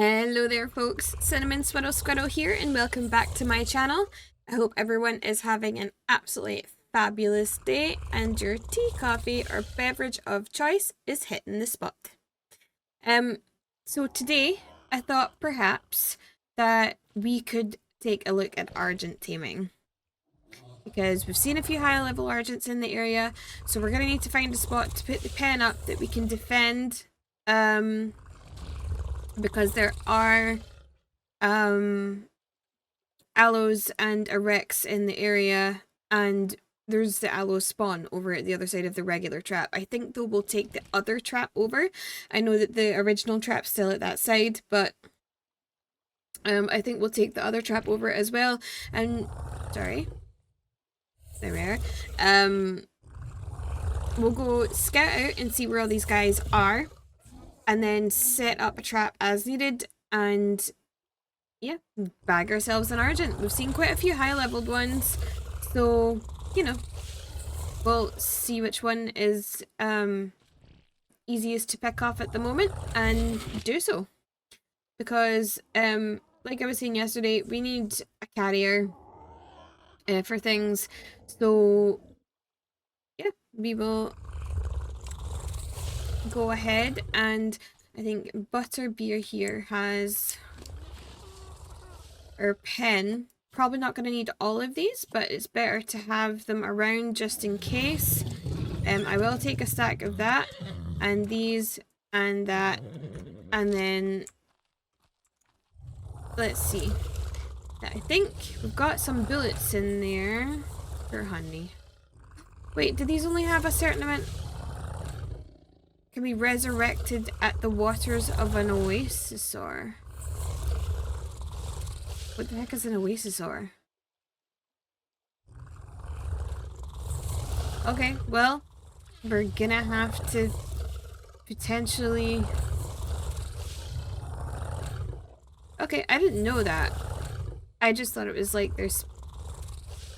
Hello there folks, Cinnamon Swiddle Squiddle here and welcome back to my channel. I hope everyone is having an absolutely fabulous day and your tea, coffee or beverage of choice is hitting the spot. So today I thought perhaps that we could take a look at Argent taming. Because we've seen a few high level Argents in the area, so we're going to need to find a spot to put the pen up that we can defend. Because there are aloes and a rex in the area, and there's the aloe spawn over at the other side of the regular trap. I think though we'll take the other trap over. I know that the original trap's still at that side, but I think we'll take the other trap over as well. And sorry, there we are. We'll go scout out and see where all these guys are, and then set up a trap as needed, and yeah, bag ourselves an Argent. We've seen quite a few high-leveled ones, so, you know, we'll see which one is easiest to pick off at the moment and do so. Because, like I was saying yesterday, we need a carrier for things, so yeah, we will go ahead, and I think Butterbeer here has our pen. Probably not going to need all of these, but it's better to have them around just in case. I will take a stack of that, and these, and that, and then let's see. I think we've got some bullets in there for honey. Wait, do these only have a certain amount? Can be resurrected at the waters of an oasis, or what the heck is an oasis, or? Okay, well, we're gonna have to potentially... Okay, I didn't know that. I just thought it was like there's...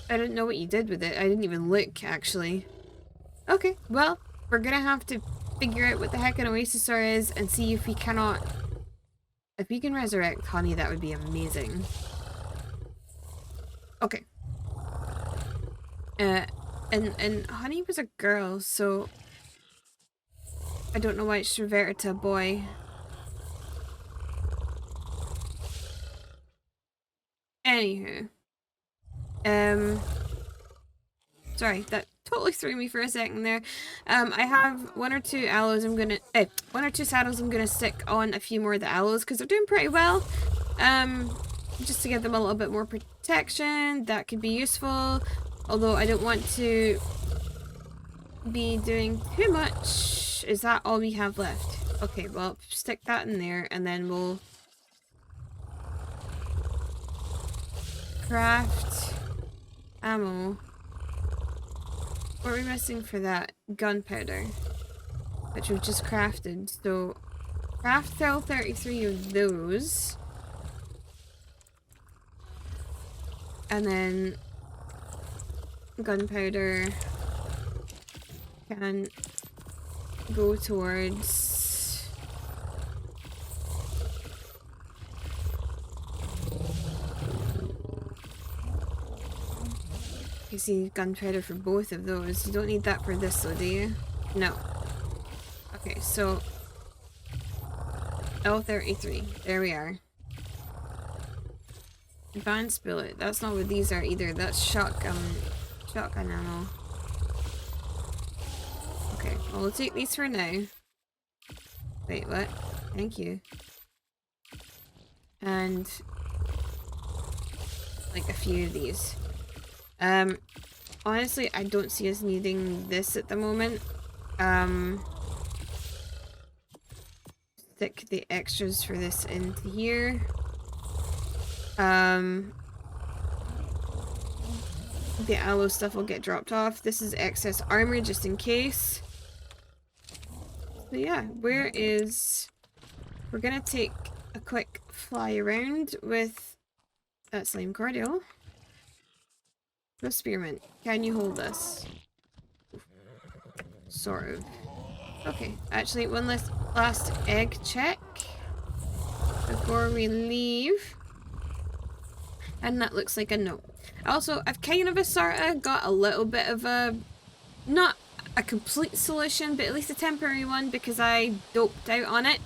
I didn't know what you did with it. I didn't even look, actually. Okay, well, we're gonna have to figure out what the heck an oasisaur is and see if we cannot... If we can resurrect honey, that would be amazing. Okay. And honey was a girl, so I don't know why it's reverted to a boy. Anywho. Sorry, that totally threw me for a second there. I have one or two aloes I'm gonna... one or two saddles I'm gonna stick on a few more of the aloes, because they're doing pretty well. Just to give them a little bit more protection. That could be useful. Although I don't want to be doing too much. Is that all we have left? Okay, well, stick that in there, and then we'll craft ammo. What are we missing for that? Gunpowder, which we've just crafted. So craft 33 of those, and then gunpowder can go towards you see gunpowder for both of those. You don't need that for this though, do you? No. Okay, so L33. There we are. Advanced bullet. That's not what these are either. That's shotgun ammo. Okay, well, we'll take these for now. Wait, what? Thank you. And like a few of these. Honestly, I don't see us needing this at the moment. Stick the extras for this into here. The aloe stuff will get dropped off. This is excess armor just in case. So yeah, we're gonna take a quick fly around with that slime cordial. No spearmint. Can you hold this? Sort of. Okay, actually one last egg check. We've before we leave. And that looks like a no. Also, I've kind of sorta got a little bit of a, not a complete solution, but at least a temporary one because I doped out on it.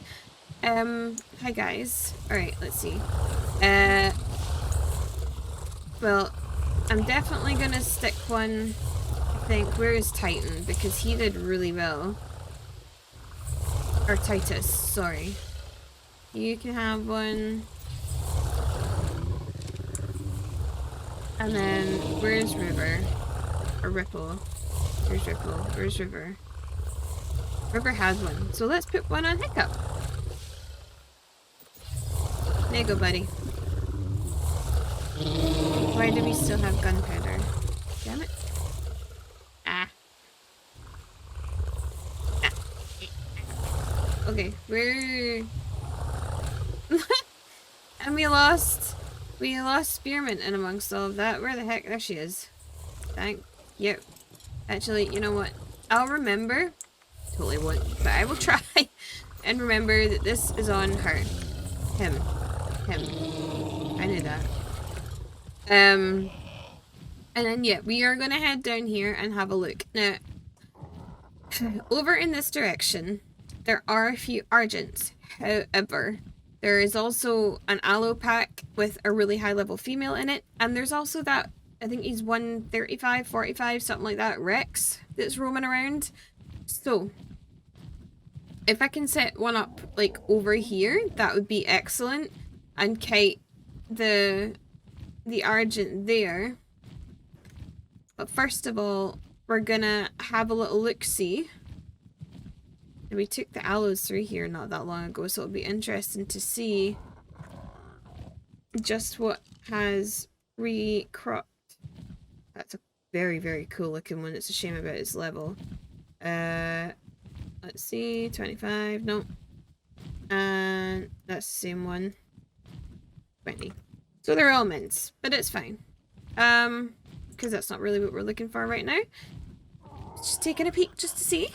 Hi guys. Alright, let's see. Well, I'm definitely gonna stick one, I think, where is Titan? Because he did really well. Or Titus, sorry. You can have one. And then, where's River? Or Ripple? Where's Ripple? Where's River? River has one. So let's put one on Hiccup. There you go, buddy. Why do we still have gunpowder? Damn it. Ah. Okay, we're... And we lost Spearmint in amongst all of that. Where the heck? There she is. Thank you. Actually, you know what? I'll remember. Totally won't, but I will try and remember that this is on her. Him. I knew that. And then yeah, we are gonna head down here and have a look. Now, over in this direction, there are a few Argents. However, there is also an aloe pack with a really high level female in it, and there's also that, I think he's 135, 45, something like that, Rex that's roaming around. So, if I can set one up like over here, that would be excellent, and kite the Argent there. But first of all, we're gonna have a little look-see. And we took the aloes through here not that long ago, so it'll be interesting to see just what has recropped. That's a very, very cool looking one. It's a shame about its level. Let's see, 25, no. And that's the same one. 20. So they're all mints, but it's fine. Because that's not really what we're looking for right now. Just taking a peek just to see.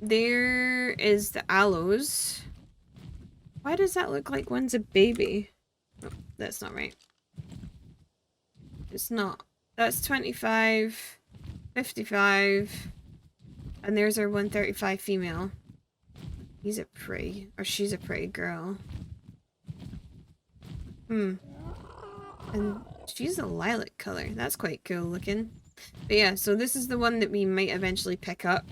There is the aloes. Why does that look like one's a baby? Oh, that's not right. It's not. That's 25, 55, and there's our 135 female. He's a pretty, or she's a pretty girl. And she's a lilac color. That's quite cool looking. But yeah, so this is the one that we might eventually pick up.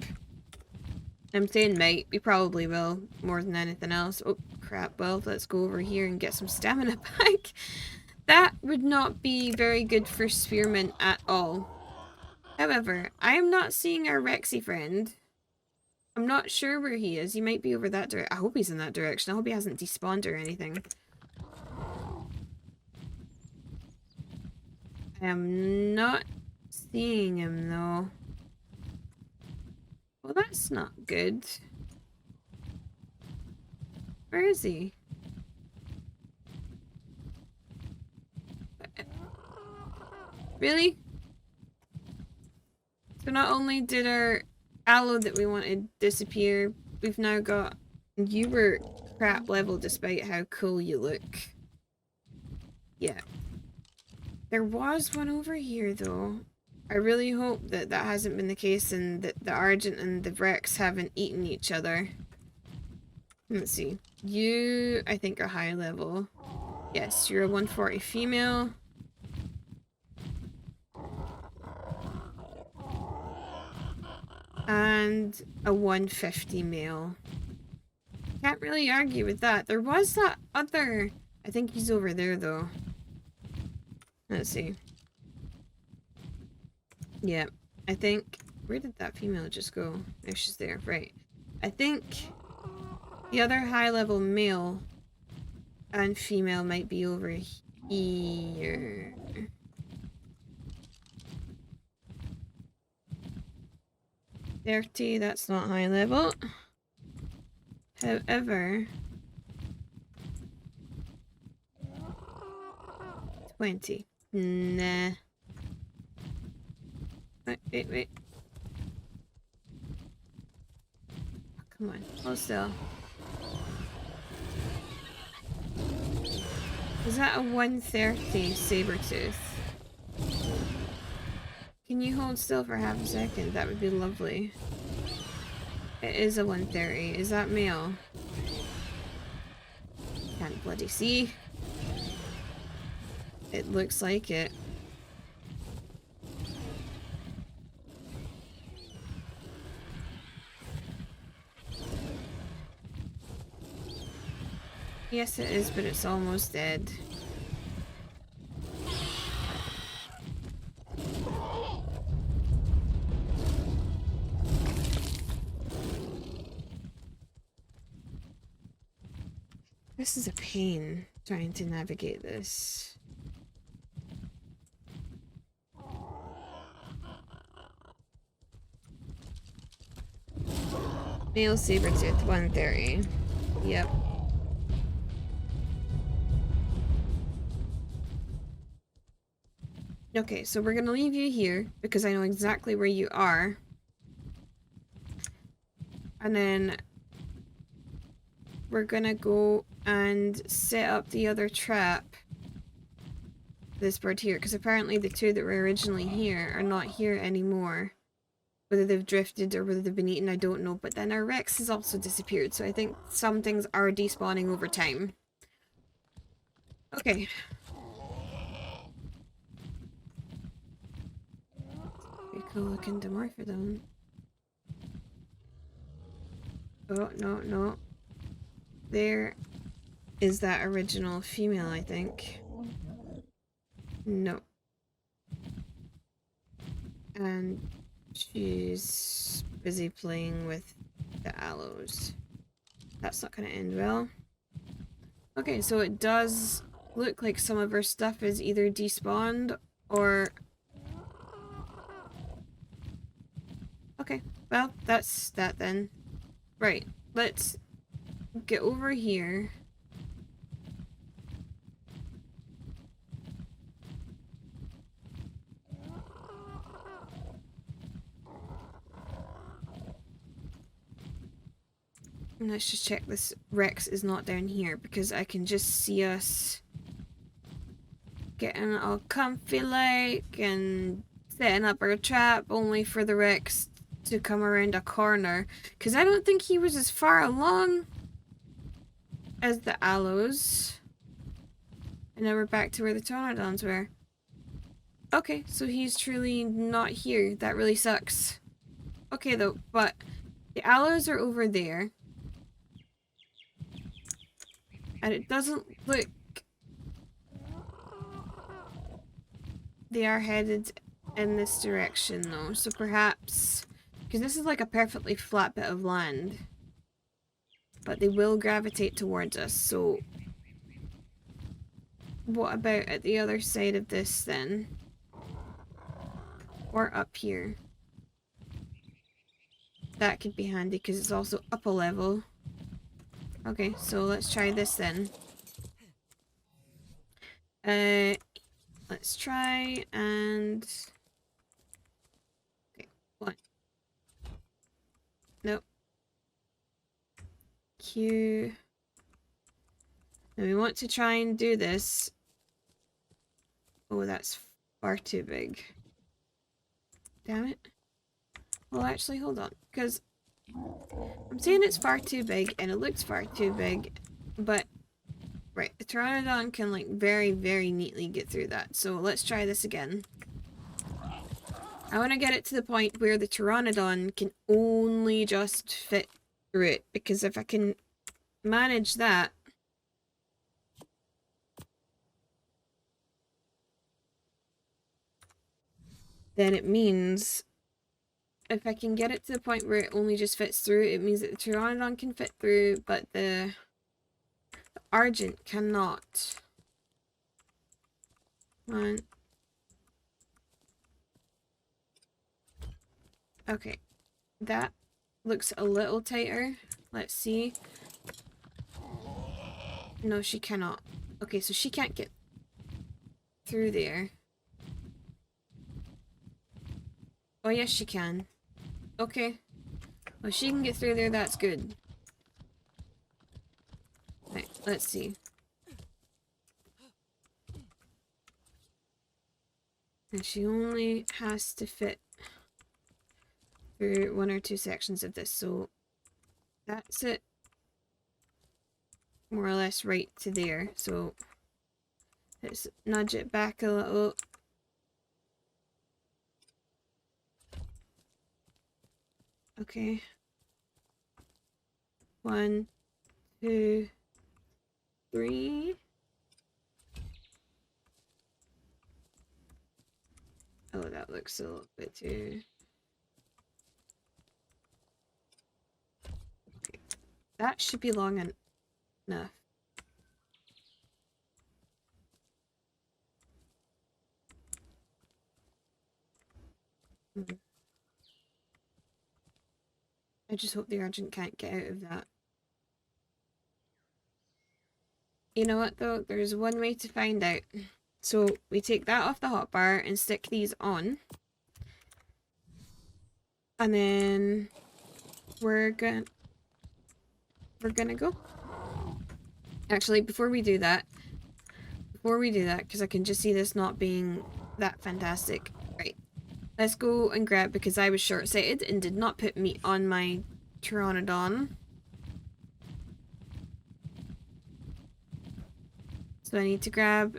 I'm saying might. We probably will, more than anything else. Oh, crap. Well, let's go over here and get some stamina back. That would not be very good for Spearmint at all. However, I am not seeing our Rexy friend. I'm not sure where he is. He might be over that direction. I hope he's in that direction. I hope he hasn't despawned or anything. I am not seeing him though. Well, that's not good. Where is he? Really? So not only did our aloe that we wanted disappear, we've now got... You were crap level despite how cool you look. Yeah. There was one over here though. I really hope that that hasn't been the case and that the Argent and the Rex haven't eaten each other. Let's see. You, I think, are high level. Yes, you're a 140 female. And a 150 male. Can't really argue with that. There was that other... I think he's over there though. Let's see. Yeah, I think... Where did that female just go? Oh, she's there. Right. I think the other high-level male and female might be over here. $30, that's not high level. However... 20. Nah. Wait. Come on, hold still. Is that a 130 saber-tooth? Can you hold still for half a second? That would be lovely. It is a 130. Is that male? Can't bloody see. It looks like it. Yes, it is, but it's almost dead. This is a pain, trying to navigate this. Male saber-tooth, 130. Yep. Okay, so we're gonna leave you here, because I know exactly where you are. And then we're gonna go and set up the other trap. This bird here, because apparently the two that were originally here are not here anymore. Whether they've drifted or whether they've been eaten, I don't know. But then our Rex has also disappeared, so I think some things are despawning over time. Okay. Pretty cool looking Dimorphodon. Oh, no, no. There is that original female, I think. No. And she's busy playing with the aloes. That's not going to end well. Okay, so it does look like some of her stuff is either despawned or... Okay, well, that's that then. Right, let's get over here. And let's just check this Rex is not down here, because I can just see us getting all comfy like and setting up our trap only for the Rex to come around a corner, because I don't think he was as far along as the aloes. And now we're back to where the Pteranodons were. Okay, so he's truly not here. That really sucks. Okay though, but the aloes are over there. And it doesn't look... They are headed in this direction though, so perhaps... Because this is like a perfectly flat bit of land. But they will gravitate towards us, so... What about at the other side of this then? Or up here? That could be handy because it's also up a level. Okay, so let's try this then. Let's try and... Okay, one. Nope. Q. Now we want to try and do this. Oh, that's far too big. Damn it. Well, actually, hold on, because I'm saying it's far too big, and it looks far too big, but, right, the Pteranodon can, like, very, very neatly get through that, so let's try this again. I want to get it to the point where the Pteranodon can only just fit through it, because if I can manage that, then it means if I can get it to the point where it only just fits through, it means that the Pteranodon can fit through, but the Argent cannot. One. Okay. That looks a little tighter. Let's see. No, she cannot. Okay, so she can't get through there. Oh, yes, she can. Okay. Well, she can get through there, that's good. Right, let's see. And she only has to fit through 1 or 2 sections of this, so that's it. More or less right to there, so let's nudge it back a little. Okay. 1, 2, 3. Oh, that looks a little bit too... Okay. That should be long enough. I just hope the Argent can't get out of that. You know what though? There's one way to find out. So we take that off the hotbar and stick these on. And then we're gonna go. Actually, before we do that, because I can just see this not being that fantastic. Right. Let's go and grab, because I was short-sighted and did not put meat on my Pteranodon. So I need to grab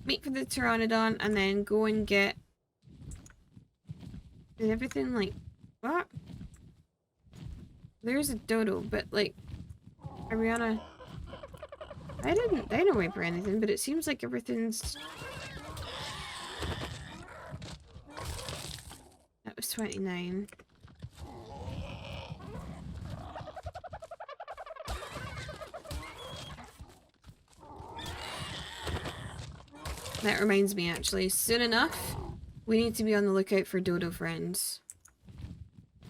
meat for the Pteranodon and then go and get... Did everything like... What? There's a dodo, but like... Ariana... I didn't dino wipe or anything, but it seems like everything's... That was 29. That reminds me, actually, soon enough, we need to be on the lookout for dodo friends.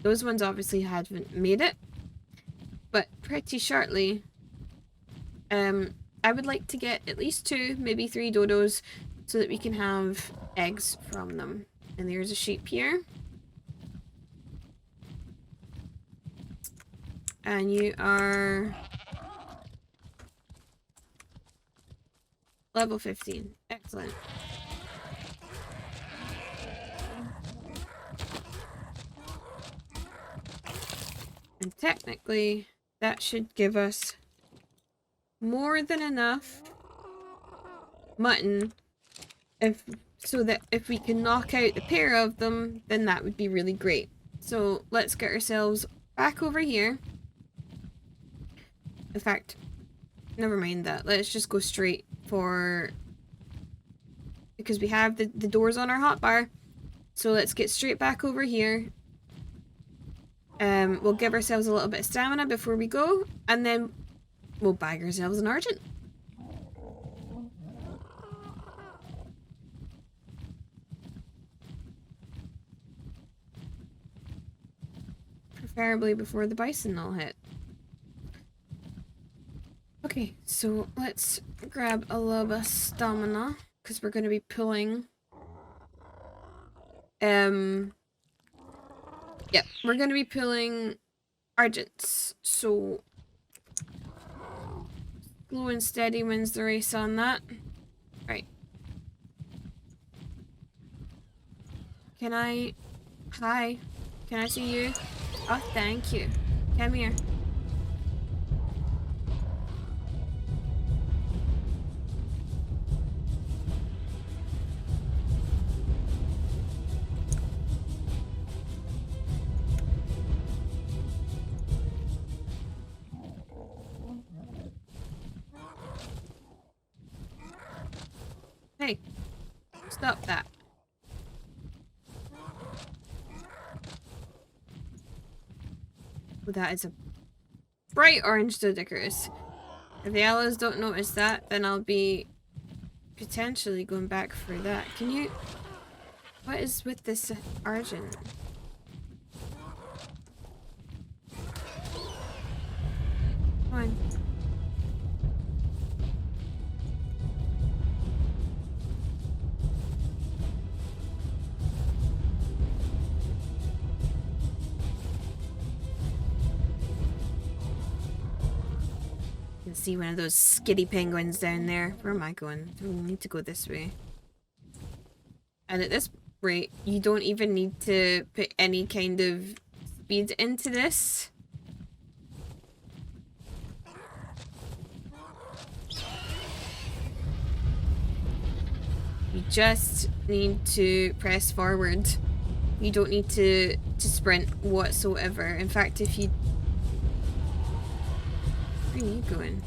Those ones obviously haven't made it, but pretty shortly, I would like to get at least 2, maybe 3 dodos so that we can have eggs from them. And there's a sheep here. And you are level 15. Excellent. And technically, that should give us more than enough mutton so that if we can knock out the pair of them, then that would be really great. So let's get ourselves back over here. In fact, never mind that. Let's just go straight for... Because we have the doors on our hotbar. So let's get straight back over here. We'll give ourselves a little bit of stamina before we go. And then we'll bag ourselves an Argent. Preferably before the bison all hit. Okay, so let's grab a little bit of stamina, because we're going to be pulling... Yeah, we're going to be pulling Argents, so... Slow and steady wins the race on that. Right. Can I... Hi. Can I see you? Oh, thank you. Come here. Hey, stop that. Well, that is a bright orange Doedicurus. If the allies don't notice that, then I'll be potentially going back for that. Can you... What is with this Argent? Come on. See one of those skitty penguins down there. Where am I going? I need to go this way. And at this rate, you don't even need to put any kind of speed into this. You just need to press forward. You don't need to sprint whatsoever. In fact, if you... Where are you going?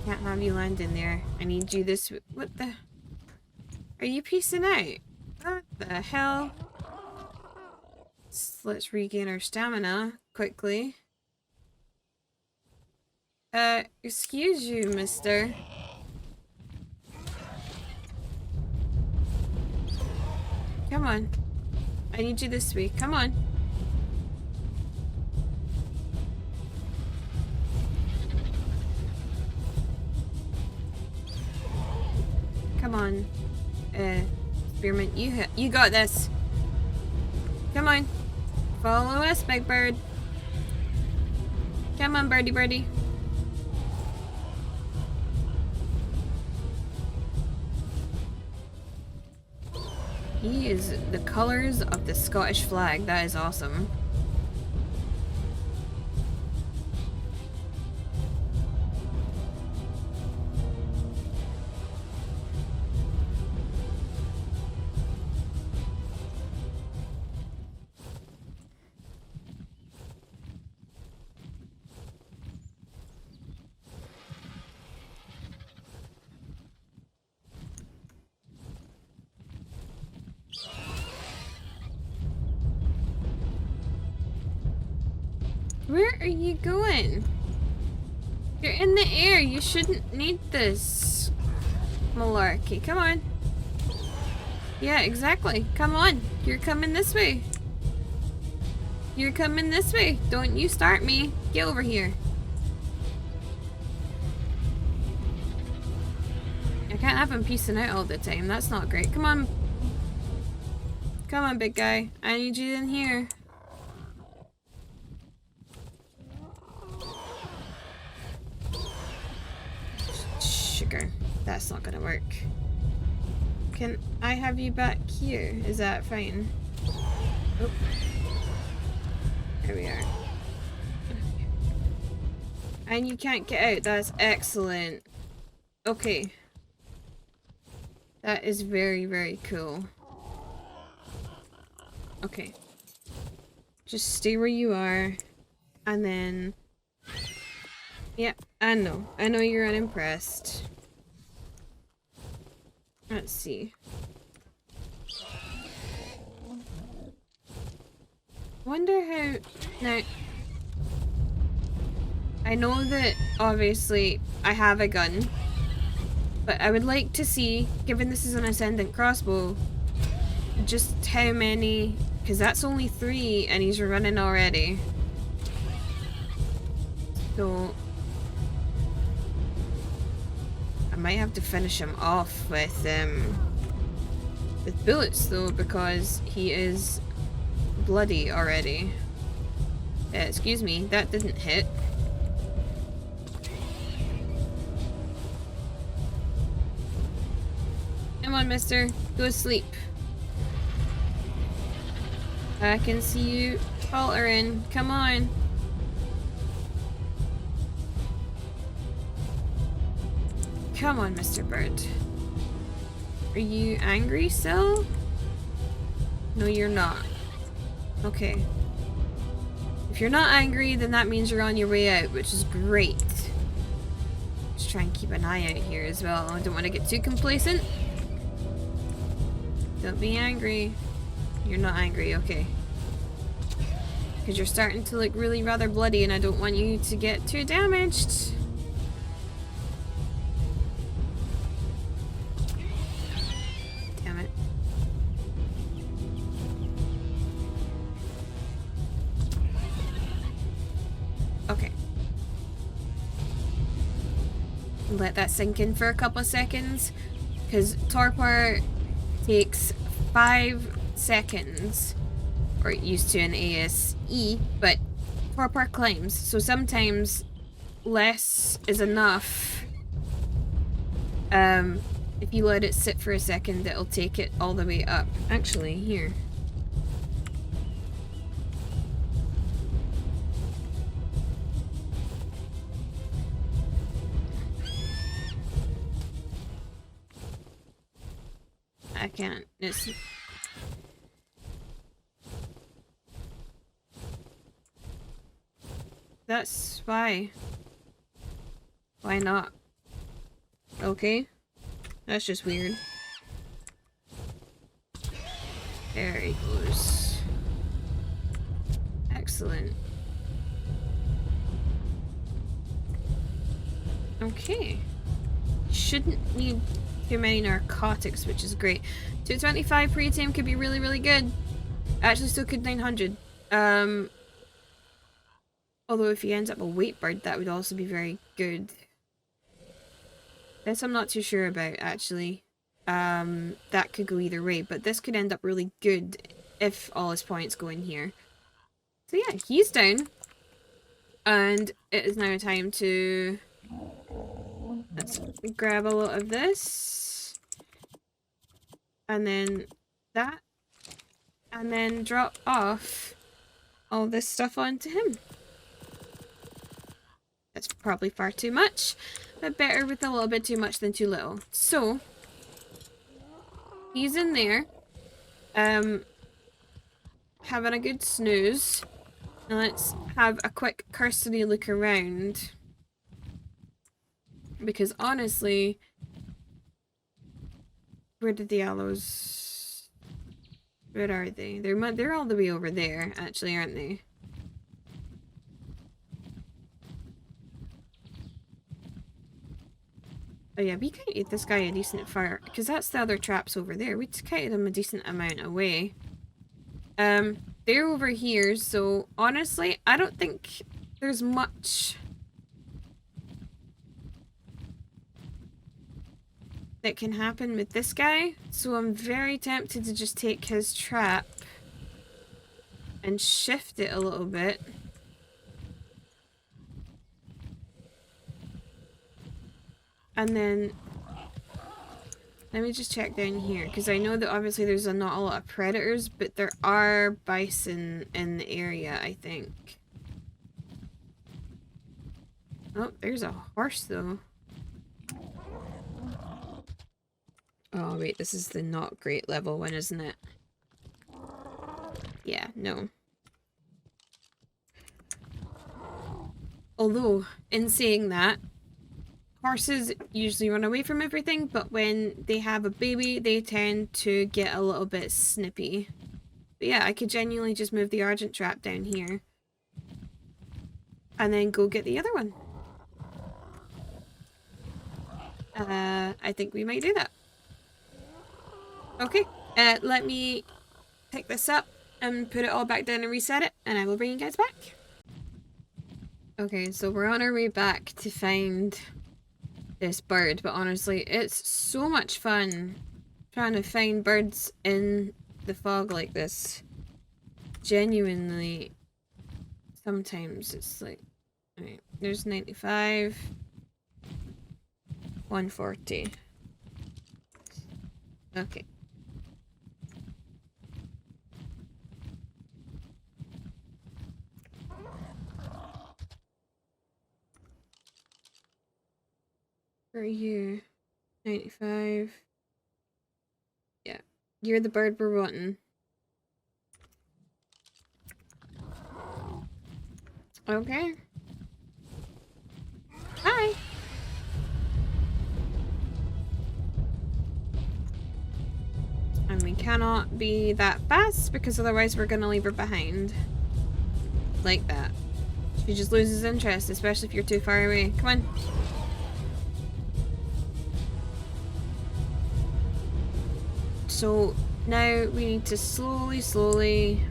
Can't have you land in there. I need you this... What the... Are you piecing out? What the hell? Let's regain our stamina quickly. Excuse you, mister. Come on. I need you this way. Come on. Come on. Spearmint, you got this. Come on. Follow us, big bird. Come on, birdie birdie. He is the colors of the Scottish flag. That is awesome. Where are you going? You're in the air. You shouldn't need this malarkey. Come on. Yeah, exactly. Come on. You're coming this way. You're coming this way. Don't you start me. Get over here. I can't have him piecing out all the time. That's not great. Come on. Come on, big guy. I need you in here. Sugar. That's not gonna work. Can I have you back here? Is that fine? Oh. There we are. And you can't get out. That's excellent. Okay. That is very, very cool. Okay. Just stay where you are. And then... Yep, I know. I know you're unimpressed. Let's see. Wonder how... Now... I know that, obviously, I have a gun. But I would like to see, given this is an Ascendant crossbow, just how many... Because that's only 3, and he's running already. So... I might have to finish him off with bullets though, because he is bloody already. Excuse me, that didn't hit. Come on, mister. Go to sleep. I can see you faltering. Come on. Come on, Mr. Bird. Are you angry still? No, you're not. Okay. If you're not angry, then that means you're on your way out, which is great. Just try and keep an eye out here as well. I don't want to get too complacent. Don't be angry. You're not angry, okay. Because you're starting to look really rather bloody and I don't want you to get too damaged. Okay. Let that sink in for a couple of seconds, because torpor takes 5 seconds, or it used to in ASE, but torpor climbs, so sometimes less is enough If you let it sit for a second, it'll take it all the way up. Actually, here. I can't. That's why. Why not? Okay. That's just weird. There he goes. Excellent. Okay. Shouldn't need too many narcotics, which is great. 225 pre-tame could be really, really good. Actually, still could 900. Although if he ends up a weight bird, that would also be very good. This I'm not too sure about, actually. That could go either way, but this could end up really good if all his points go in here. So yeah, he's down. And it is now time to... Let's grab a lot of this. And then that. And then drop off all this stuff onto him. That's probably far too much, but better with a little bit too much than too little. So, he's in there, having a good snooze. Now let's have a quick cursory look around. Because honestly, where did the aloes? Where are they? They're all the way over there, actually, aren't they? Oh yeah, we kited this guy a decent fire, because that's the other traps over there. We kited him a decent amount away. They're over here, so honestly, I don't think there's much that can happen with this guy. So I'm very tempted to just take his trap and shift it a little bit. And then, let me just check down here, because I know that obviously there's not a lot of predators, but there are bison in the area, I think. Oh, there's a horse, though. Oh, wait, this is the not great level one, isn't it? Yeah, no. Although, in saying that, horses usually run away from everything, but when they have a baby, they tend to get a little bit snippy. But yeah, I could genuinely just move the Argent trap down here. And then go get the other one. I think we might do that. Okay, let me pick this up and put it all back down and reset it, and I will bring you guys back. Okay, so we're on our way back to find this bird, but honestly, it's so much fun trying to find birds in the fog like this. Genuinely, sometimes it's like, alright, there's 95, 140. Okay. Where are you? 95. Yeah. You're the bird we're wanting. Okay. Hi. And we cannot be that fast because otherwise we're gonna leave her behind. Like that. She just loses interest, especially if you're too far away. Come on. So now we need to slowly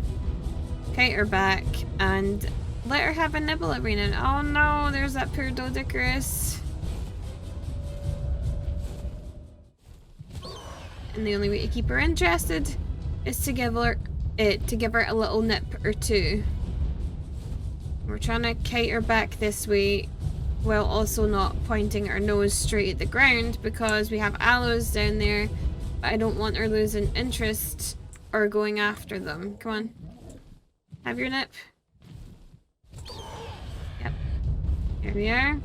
kite her back and let her have a nibble every now. Oh no, there's that poor Doedicurus. And the only way to keep her interested is to give her a little nip or two. We're trying to kite her back this way while also not pointing our nose straight at the ground because we have aloes down there. But I don't want her losing interest or going after them. Come on. Have your nip. Yep. Here we are.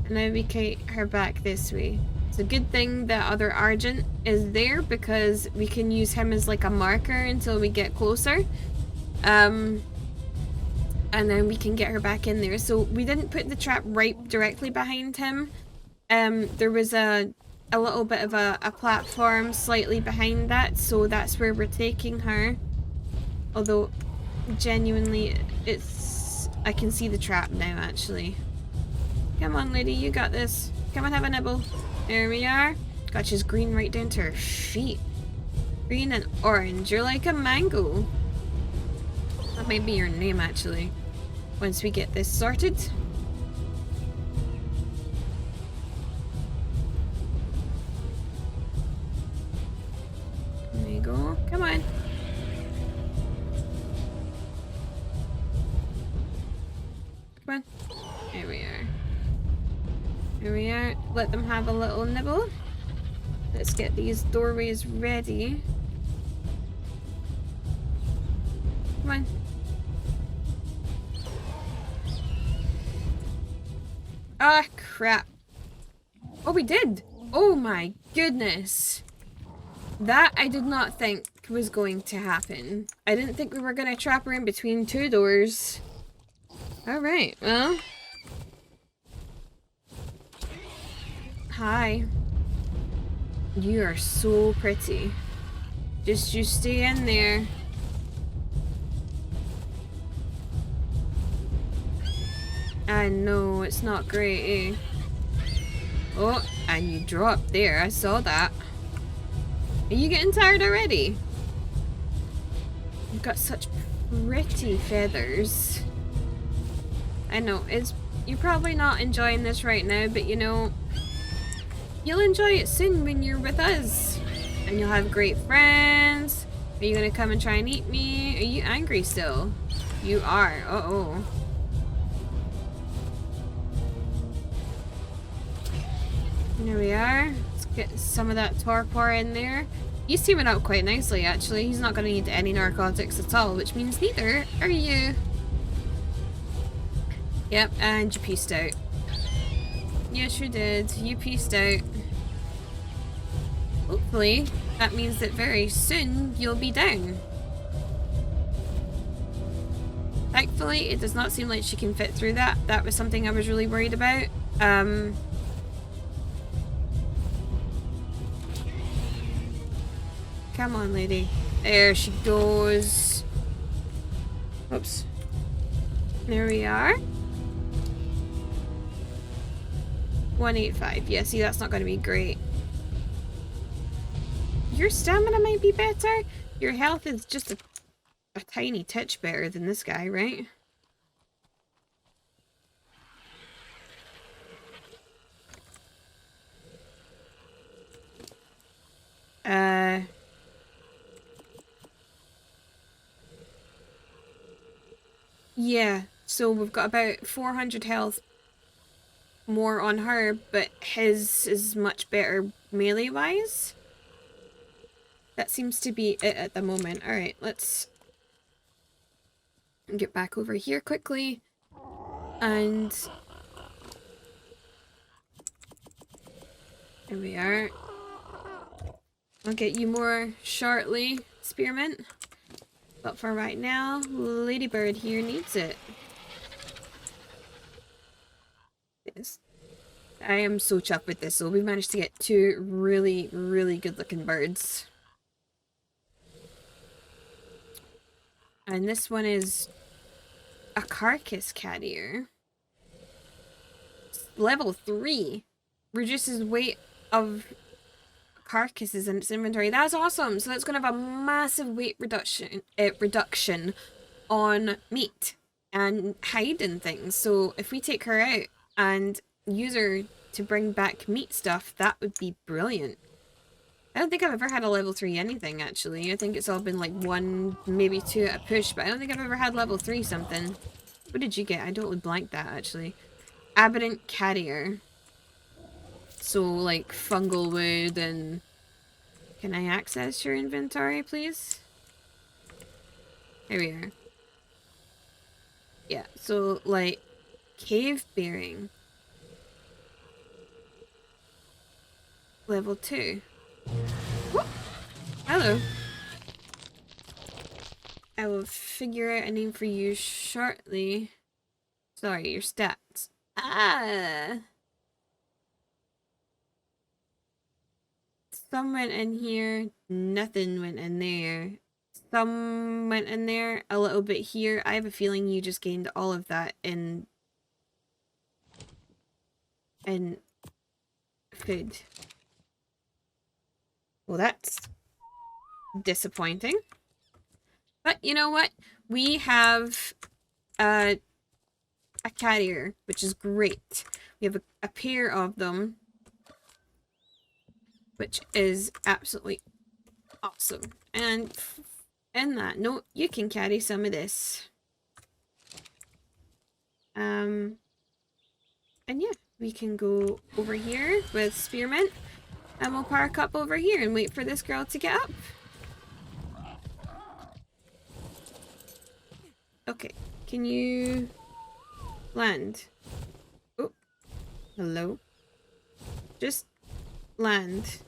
And now we kite her back this way. It's a good thing that other Argent is there because we can use him as like a marker until we get closer. And then we can get her back in there. So we didn't put the trap right directly behind him. There was a little bit of a platform slightly behind that, so that's where we're taking her. Although, genuinely, I can see the trap now, actually. Come on, lady, you got this. Come and have a nibble. There we are. God, she's green right down to her feet. Green and orange. You're like a mango. That might be your name, actually. Once we get this sorted. There you go. Come on. Come on. There we are. Here we are. Let them have a little nibble. Let's get these doorways ready. Come on. Ah, crap. Oh, we did. Oh my goodness. That I did not think was going to happen. I didn't think we were going to trap her in between two doors. Alright, well. Hi. You are so pretty. Just you stay in there. I know, it's not great, eh? Oh, and you dropped there. I saw that. Are you getting tired already? You've got such pretty feathers. I know, you're probably not enjoying this right now, but you know, you'll enjoy it soon when you're with us. And you'll have great friends. Are you gonna come and try and eat me? Are you angry still? You are. Uh-oh. There we are. Let's get some of that torpor in there. He's teaming up quite nicely, actually. He's not going to need any narcotics at all, which means neither are you. Yep, and you pieced out. Yes, you did. You pieced out. Hopefully, that means that very soon you'll be down. Thankfully, it does not seem like she can fit through that. That was something I was really worried about. Come on, lady. There she goes. Oops. There we are. 185. Yeah, see, that's not going to be great. Your stamina might be better. Your health is just a tiny touch better than this guy, right? Yeah, so we've got about 400 health more on her, but his is much better melee-wise. That seems to be it at the moment. Alright, let's get back over here quickly. And there we are. I'll get you more shortly, Spearmint. But for right now, Ladybird here needs it. Yes. I am so chuffed with this. So we managed to get two really, really good looking birds. And this one is a carcass carrier. Level 3. Reduces weight of carcasses in its inventory. That's awesome. So that's going to have a massive weight reduction on meat and hide and things. So if we take her out and use her to bring back meat stuff, that would be brilliant. I don't think I've ever had a level 3 anything, actually. I think it's all been like 1, maybe 2 at a push, but I don't think I've ever had level 3 something. What did you get? I totally blanked that, actually. aberrant carrier. So, like, fungal wood and... Can I access your inventory, please? Here we are. Yeah, so, like, cave bearing. Level 2. Whoop. Hello. I will figure out a name for you shortly. Sorry, your stats. Ah! Some went in here, nothing went in there. Some went in there, a little bit here. I have a feeling you just gained all of that in food. Well, that's disappointing. But you know what? We have a carrier, which is great. We have a pair of them, which is absolutely awesome. And in that note, you can carry some of this. And yeah, we can go over here with Spearmint, and we'll park up over here and wait for this girl to get up. Okay, can you land? Oh, hello. Just land.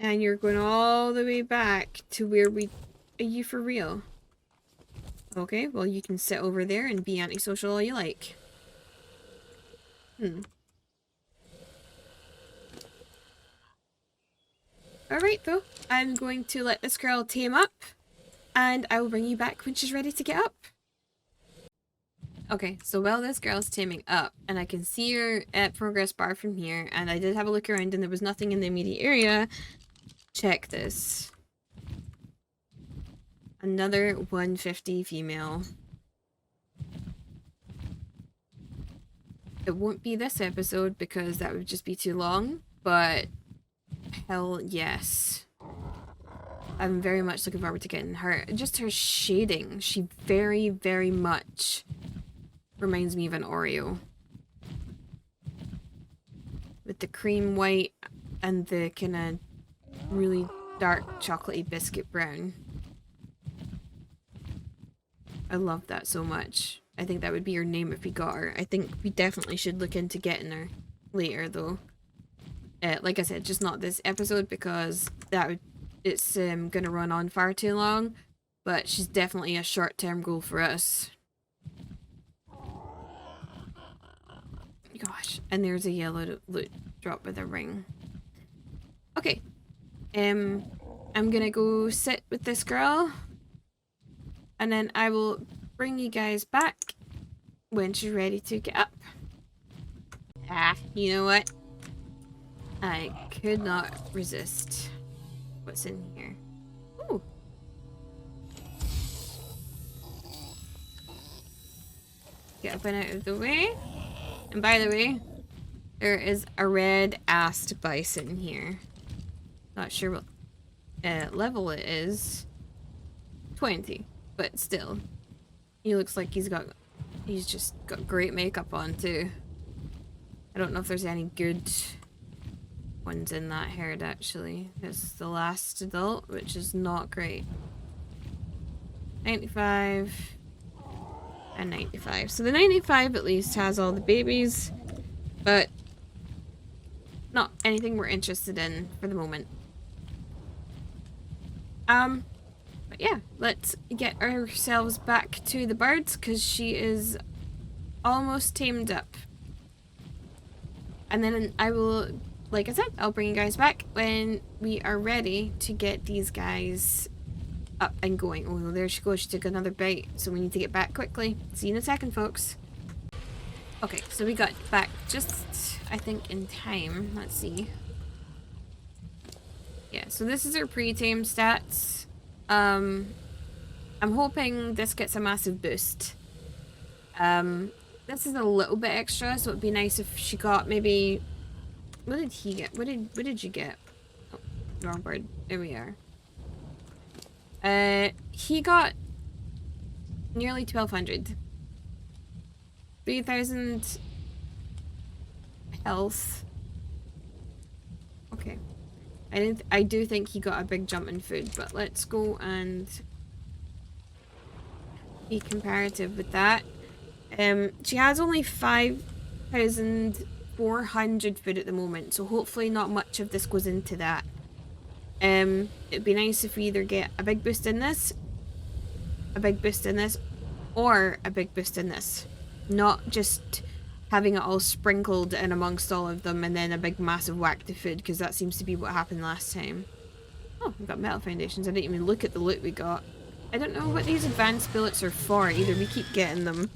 And you're going all the way back to where we... Are you for real? Okay, well you can sit over there and be antisocial all you like. Alright though, I'm going to let this girl tame up, and I will bring you back when she's ready to get up. Okay, so while this girl's taming up, and I can see her progress bar from here, and I did have a look around and there was nothing in the immediate area. Check this. Another 150 female. It won't be this episode because that would just be too long, but hell yes. I'm very much looking forward to getting her. Just her shading. She very, very much reminds me of an Oreo. With the cream white and the kind of really dark chocolatey biscuit brown. I love that so much. I think that would be her name if we got her. I think we definitely should look into getting her later though. Like I said, just not this episode because it's gonna run on far too long, but she's definitely a short-term goal for us. Gosh, and there's a yellow loot drop with a ring. Okay, I'm gonna go sit with this girl, and then I will bring you guys back when she's ready to get up. Ah, you know what? I could not resist what's in here. Ooh. Get up and out of the way. And by the way, there is a red-assed bison here. Not sure what level it is. 20, but still. He looks like he's just got great makeup on too. I don't know if there's any good ones in that herd actually. It's the last adult, which is not great. 95 and 95. So the 95 at least has all the babies, but not anything we're interested in for the moment. But yeah, let's get ourselves back to the birds because she is almost tamed up. And then I will, like I said, I'll bring you guys back when we are ready to get these guys up and going. Oh, there she goes. She took another bite, so we need to get back quickly. See you in a second, folks. Okay, so we got back just, I think, in time. Let's see. Yeah, so this is her pre-tame stats. I'm hoping this gets a massive boost. this is a little bit extra, so it'd be nice if she got maybe... What did he get? What did you get? Oh, wrong bird. There we are. He got nearly 1,200. 3,000 health. Okay. I do think he got a big jump in food, but let's go and be comparative with that. She has only 5,400 food at the moment, so hopefully not much of this goes into that. It'd be nice if we either get a big boost in this, a big boost in this, or a big boost in this. Not just having it all sprinkled in amongst all of them and then a big massive whack to food, because that seems to be what happened last time. Oh, we've got metal foundations. I didn't even look at the loot we got. I don't know what these advanced billets are for either. We keep getting them.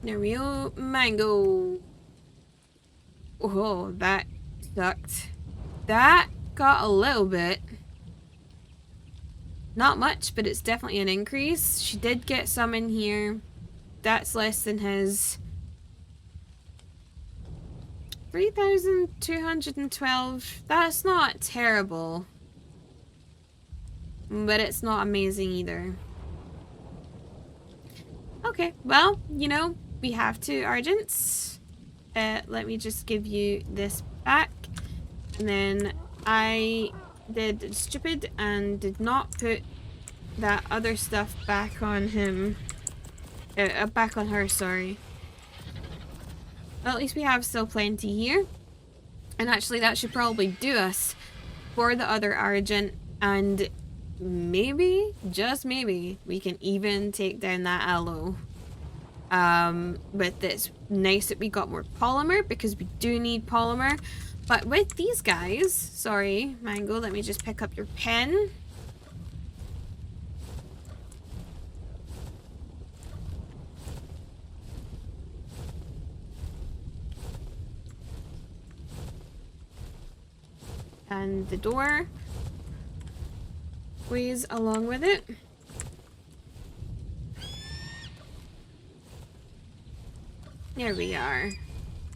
There we go. Mango. Oh, that sucked. That got a little bit. Not much, but it's definitely an increase. She did get some in here. That's less than his. 3,212. That's not terrible. But it's not amazing either. Okay, well, you know, we have 2 Argents. Let me just give you this back. And then I did stupid and did not put that other stuff back on him. Back on her, sorry. Well, at least we have still plenty here. And actually that should probably do us for the other Argent. And maybe, just maybe, we can even take down that aloe. But it's nice that we got more polymer because we do need polymer. But with these guys, sorry, Mango, let me just pick up your pen. And the door squeeze along with it. There we are.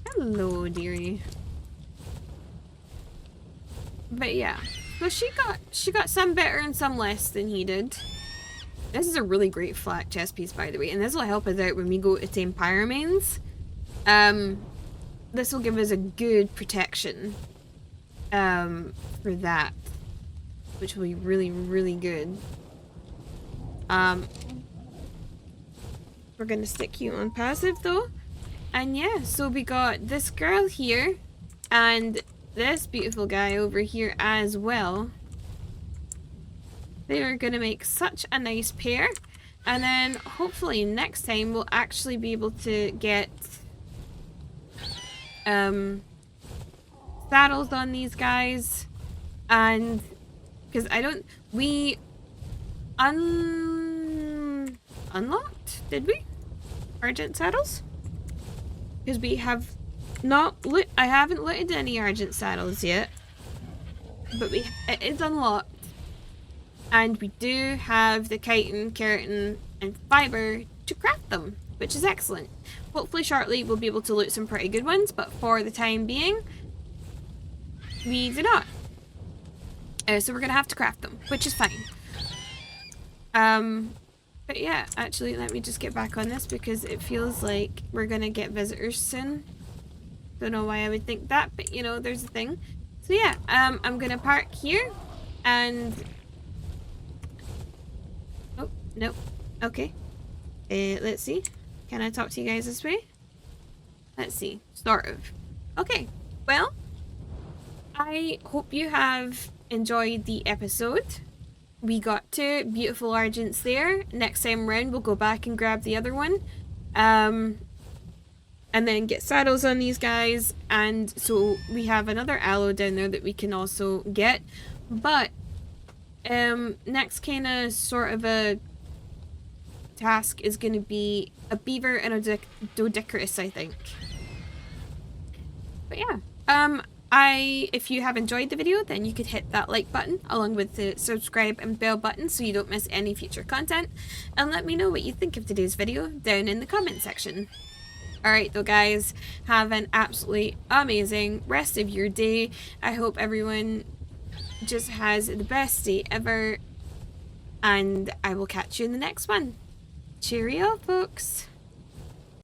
Hello, dearie. But yeah, so she got some better and some less than he did. This is a really great flat chest piece, by the way, and this will help us out when we go to tame pyramanes. This will give us a good protection for that, which will be really, really good. We're gonna stick you on passive though. And yeah, so we got this girl here and this beautiful guy over here as well. They are gonna make such a nice pair. And then hopefully next time we'll actually be able to get saddles on these guys. And because we unlocked, did we? Argent saddles? Because we have not I haven't looted any Argent saddles yet. But it is unlocked. And we do have the chitin, keratin, and fiber to craft them, which is excellent. Hopefully shortly we'll be able to loot some pretty good ones, but for the time being, we do not. So we're gonna have to craft them, which is fine. But yeah, actually, let me just get back on this because it feels like we're gonna get visitors soon. Don't know why I would think that, but you know, there's a thing. So yeah, I'm gonna park here and... Oh, no. Okay. Let's see. Can I talk to you guys this way? Let's see. Sort of. Okay. Well, I hope you have enjoyed the episode. We got 2 beautiful Argents there. Next time round, we'll go back and grab the other one. And then get saddles on these guys. And so we have another aloe down there that we can also get. But next kind of sort of a task is going to be a beaver and a doedicurus, I think. But yeah, If you have enjoyed the video, then you could hit that like button along with the subscribe and bell button so you don't miss any future content, and let me know what you think of today's video down in the comment section. Alright though guys, have an absolutely amazing rest of your day. I hope everyone just has the best day ever, and I will catch you in the next one. Cheerio folks!